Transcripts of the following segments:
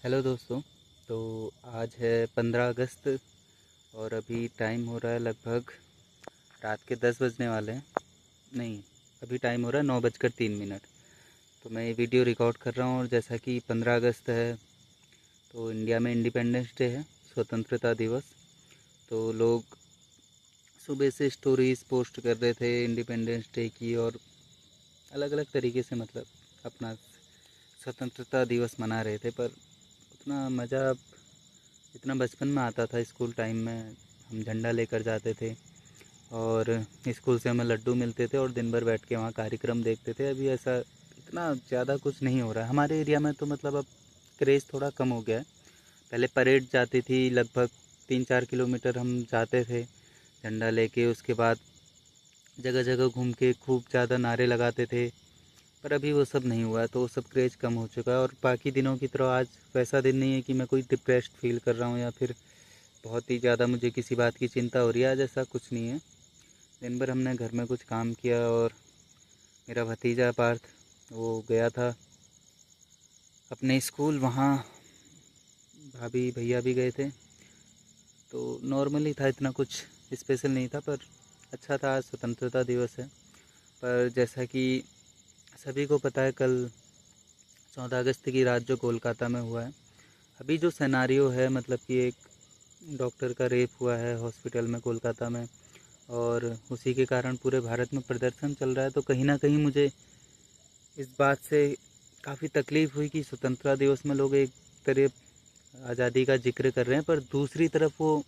Hello दोस्तों। तो आज है 15 अगस्त और अभी टाइम हो रहा है लगभग रात के 10 बजने वाले हैं। नहीं, अभी टाइम हो रहा है 9:03। तो मैं ये वीडियो रिकॉर्ड कर रहा हूँ और जैसा कि 15 अगस्त है तो इंडिया में इंडिपेंडेंस डे है, स्वतंत्रता दिवस। तो लोग सुबह से स्टोरीज पोस्ट कर रहे थे इंडिपेंडेंस डे की, और अलग अलग तरीके से मतलब अपना स्वतंत्रता दिवस मना रहे थे। पर उतना मज़ा जितना बचपन में आता था, स्कूल टाइम में हम झंडा लेकर जाते थे और स्कूल से हमें लड्डू मिलते थे और दिन भर बैठ के वहाँ कार्यक्रम देखते थे, अभी ऐसा इतना ज़्यादा कुछ नहीं हो रहा है हमारे एरिया में। तो मतलब अब क्रेज़ थोड़ा कम हो गया है। पहले परेड जाती थी, लगभग 3-4 किलोमीटर हम जाते थे झंडा लेके, उसके बाद जगह जगह घूम के खूब ज़्यादा नारे लगाते थे। पर अभी वो सब नहीं हुआ है, तो वो सब क्रेज़ कम हो चुका है। और बाकी दिनों की तरह आज वैसा दिन नहीं है कि मैं कोई डिप्रेस्ड फील कर रहा हूँ या फिर बहुत ही ज़्यादा मुझे किसी बात की चिंता हो रही है। आज ऐसा कुछ नहीं है। दिन भर हमने घर में कुछ काम किया और मेरा भतीजा पार्थ वो गया था अपने स्कूल, वहाँ भाभी भैया भी गए थे। तो नॉर्मली था, इतना कुछ स्पेशल नहीं था, पर अच्छा था। आज स्वतंत्रता दिवस है। पर जैसा कि सभी को पता है, कल 14 अगस्त की रात जो कोलकाता में हुआ है, अभी जो सिनेरियो है, मतलब कि एक डॉक्टर का रेप हुआ है हॉस्पिटल में कोलकाता में, और उसी के कारण पूरे भारत में प्रदर्शन चल रहा है। तो कहीं ना कहीं मुझे इस बात से काफ़ी तकलीफ़ हुई कि स्वतंत्रता दिवस में लोग एक तरफ आज़ादी का जिक्र कर रहे हैं, पर दूसरी तरफ वो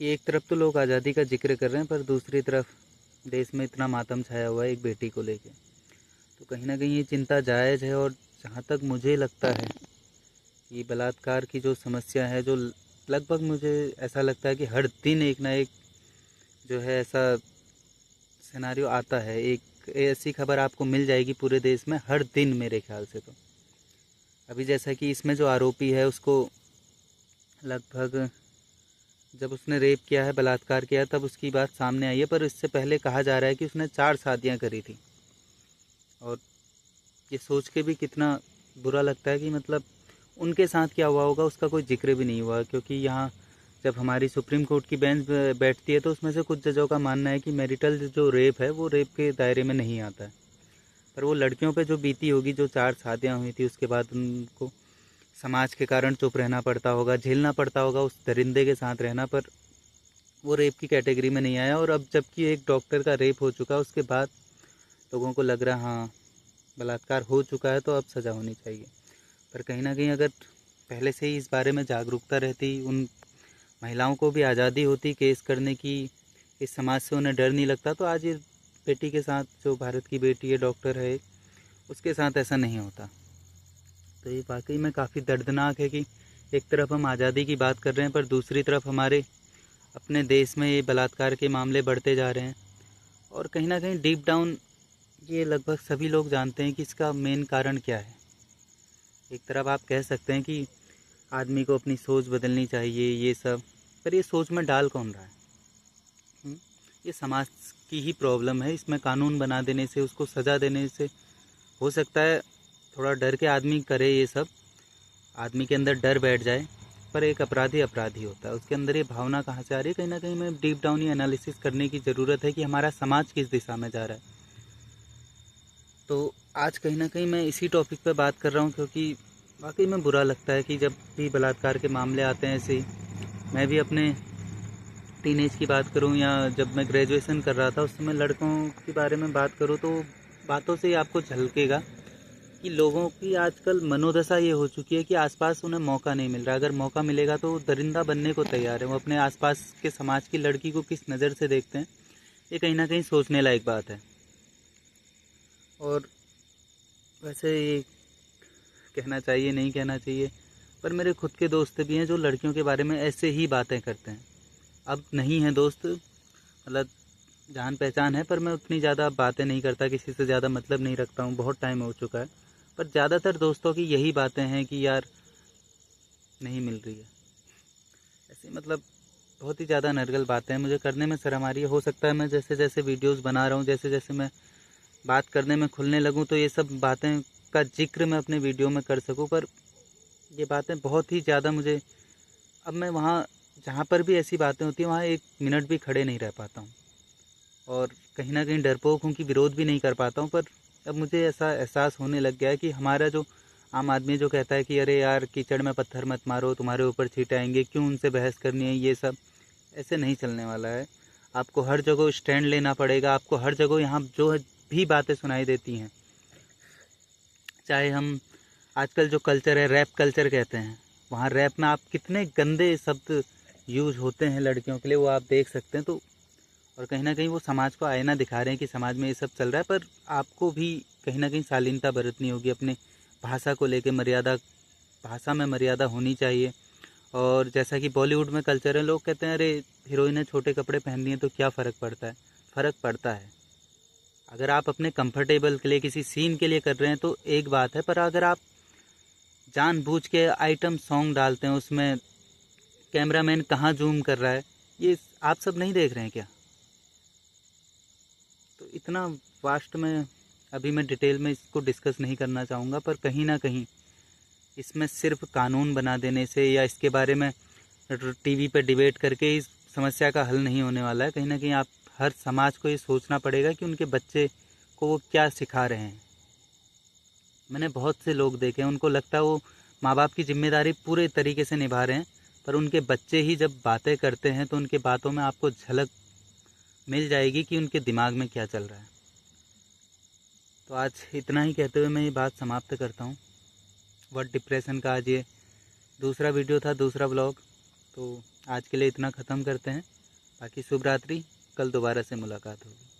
कि एक तरफ तो लोग आज़ादी का जिक्र कर रहे हैं पर दूसरी तरफ देश में इतना मातम छाया हुआ है एक बेटी को लेके। तो कहीं ना कहीं ये चिंता जायज़ है। और जहाँ तक मुझे लगता है कि बलात्कार की जो समस्या है, जो लगभग मुझे ऐसा लगता है कि हर दिन एक ना एक जो है ऐसा सिनेरियो आता है, एक ऐसी खबर आपको मिल जाएगी पूरे देश में हर दिन मेरे ख्याल से। तो अभी जैसा कि इसमें जो आरोपी है उसको लगभग जब उसने रेप किया है, बलात्कार किया है, तब उसकी बात सामने आई है, पर इससे पहले कहा जा रहा है कि उसने 4 शादियां करी थी। और ये सोच के भी कितना बुरा लगता है कि मतलब उनके साथ क्या हुआ होगा उसका कोई जिक्र भी नहीं हुआ। क्योंकि यहाँ जब हमारी सुप्रीम कोर्ट की बेंच बैठती है तो उसमें से कुछ जजों का मानना है कि मैरिटल जो रेप है वो रेप के दायरे में नहीं आता है। पर वो लड़कियों पे जो बीती होगी, जो 4 शादियां हुई थी, उसके बाद उनको समाज के कारण चुप रहना पड़ता होगा, झेलना पड़ता होगा उस दरिंदे के साथ रहना, पर वो रेप की कैटेगरी में नहीं आया। और अब जबकि एक डॉक्टर का रेप हो चुका, उसके बाद लोगों को लग रहा हाँ बलात्कार हो चुका है तो अब सज़ा होनी चाहिए। पर कहीं ना कहीं अगर पहले से ही इस बारे में जागरूकता रहती, उन महिलाओं को भी आज़ादी होती केस करने की, इस समाज से उन्हें डर नहीं लगता, तो आज ये बेटी के साथ, जो भारत की बेटी है, डॉक्टर है, उसके साथ ऐसा नहीं होता। तो ये वाकई में काफ़ी दर्दनाक है कि एक तरफ हम आज़ादी की बात कर रहे हैं पर दूसरी तरफ हमारे अपने देश में ये बलात्कार के मामले बढ़ते जा रहे हैं। और कहीं ना कहीं डीप डाउन ये लगभग सभी लोग जानते हैं कि इसका मेन कारण क्या है। एक तरफ आप कह सकते हैं कि आदमी को अपनी सोच बदलनी चाहिए, ये सब, पर ये सोच में डाल कौन रहा है? हम्म? ये समाज की ही प्रॉब्लम है। इसमें कानून बना देने से, उसको सज़ा देने से हो सकता है थोड़ा डर के आदमी करे ये सब, आदमी के अंदर डर बैठ जाए, पर एक अपराधी अपराधी होता है, उसके अंदर ये भावना कहाँ से आ रही है? कहीं ना कहीं में डीप डाउन ये एनालिसिस करने की ज़रूरत है कि हमारा समाज किस दिशा में जा रहा है। तो आज कहीं ना कहीं मैं इसी टॉपिक पे बात कर रहा हूँ, क्योंकि वाकई में बुरा लगता है कि जब भी बलात्कार के मामले आते हैं ऐसे ही, मैं भी अपने टीनेज की बात करूं या जब मैं ग्रेजुएशन कर रहा था उस समय लड़कों के बारे में बात करूं, तो बातों से ही आपको झलकेगा कि लोगों की आजकल मनोदशा ये हो चुकी है कि आसपास उन्हें मौका नहीं मिल रहा। अगर मौका मिलेगा तो वो दरिंदा बनने को तैयार है। वो अपने आसपास के समाज की लड़की को किस नज़र से देखते हैं, ये कहीं ना कहीं सोचने लायक बात है। और वैसे ये कहना चाहिए नहीं कहना चाहिए, पर मेरे खुद के दोस्त भी हैं जो लड़कियों के बारे में ऐसे ही बातें करते हैं। अब नहीं है दोस्त, मतलब जान पहचान है, पर मैं उतनी ज़्यादा बातें नहीं करता, किसी से ज़्यादा मतलब नहीं रखता हूँ, बहुत टाइम हो चुका है। पर ज़्यादातर दोस्तों की यही बातें हैं कि यार नहीं मिल रही है, ऐसी मतलब बहुत ही ज़्यादा नर्गल बातें हैं। मुझे करने में शर्म आ रही है। हो सकता है मैं जैसे जैसे वीडियोस बना रहा हूँ, जैसे जैसे मैं बात करने में खुलने लगूँ, तो ये सब बातें का जिक्र मैं अपने वीडियो में कर सकूं, पर ये बातें बहुत ही ज़्यादा मुझे, अब मैं वहाँ जहाँ पर भी ऐसी बातें होती हैं वहाँ 1 मिनट भी खड़े नहीं रह पाता हूँ, और कहीं ना कहीं डरपोक हूँ कि विरोध भी नहीं कर पाता हूँ। पर अब मुझे ऐसा एहसास होने लग गया है कि हमारा जो आम आदमी जो कहता है कि अरे यार कीचड़ में पत्थर मत मारो, तुम्हारे ऊपर छींटे आएंगे, क्यों उनसे बहस करनी है, ये सब ऐसे नहीं चलने वाला है। आपको हर जगह स्टैंड लेना पड़ेगा, आपको हर जगह यहाँ जो भी बातें सुनाई देती हैं, चाहे हम आजकल जो कल्चर है रैप कल्चर कहते हैं, वहाँ रैप में आप कितने गंदे शब्द यूज होते हैं लड़कियों के लिए, वो आप देख सकते हैं। तो और कहीं ना कहीं वो समाज को आईना दिखा रहे हैं कि समाज में ये सब चल रहा है, पर आपको भी कहीं ना कहीं शालीनता बरतनी होगी, अपने भाषा को लेके मर्यादा, भाषा में मर्यादा होनी चाहिए। और जैसा कि बॉलीवुड में कल्चर है, लोग कहते हैं अरे हीरोइन ने छोटे कपड़े पहन लिए तो क्या फ़र्क पड़ता है। फ़र्क पड़ता है, अगर आप अपने कंफर्टेबल के लिए किसी सीन के लिए कर रहे हैं तो एक बात है, पर अगर आप जानबूझ के आइटम सॉन्ग डालते हैं, उसमें कैमरामैन कहाँ जूम कर रहा है, ये आप सब नहीं देख रहे हैं क्या? तो इतना वास्ट में अभी मैं डिटेल में इसको डिस्कस नहीं करना चाहूँगा, पर कहीं ना कहीं इसमें सिर्फ कानून बना देने से या इसके बारे में टीवी पे डिबेट करके इस समस्या का हल नहीं होने वाला है। कहीं ना कहीं आप हर समाज को ये सोचना पड़ेगा कि उनके बच्चे को वो क्या सिखा रहे हैं। मैंने बहुत से लोग देखे हैं, उनको लगता है वो माँ बाप की जिम्मेदारी पूरे तरीके से निभा रहे हैं, पर उनके बच्चे ही जब बातें करते हैं तो उनके बातों में आपको झलक मिल जाएगी कि उनके दिमाग में क्या चल रहा है। तो आज इतना ही कहते हुए मैं ये बात समाप्त करता हूँ। वर्ड डिप्रेशन का आज ये दूसरा वीडियो था, दूसरा ब्लॉग। तो आज के लिए इतना ख़त्म करते हैं, बाकी शुभ रात्रि, कल दोबारा से मुलाकात होगी।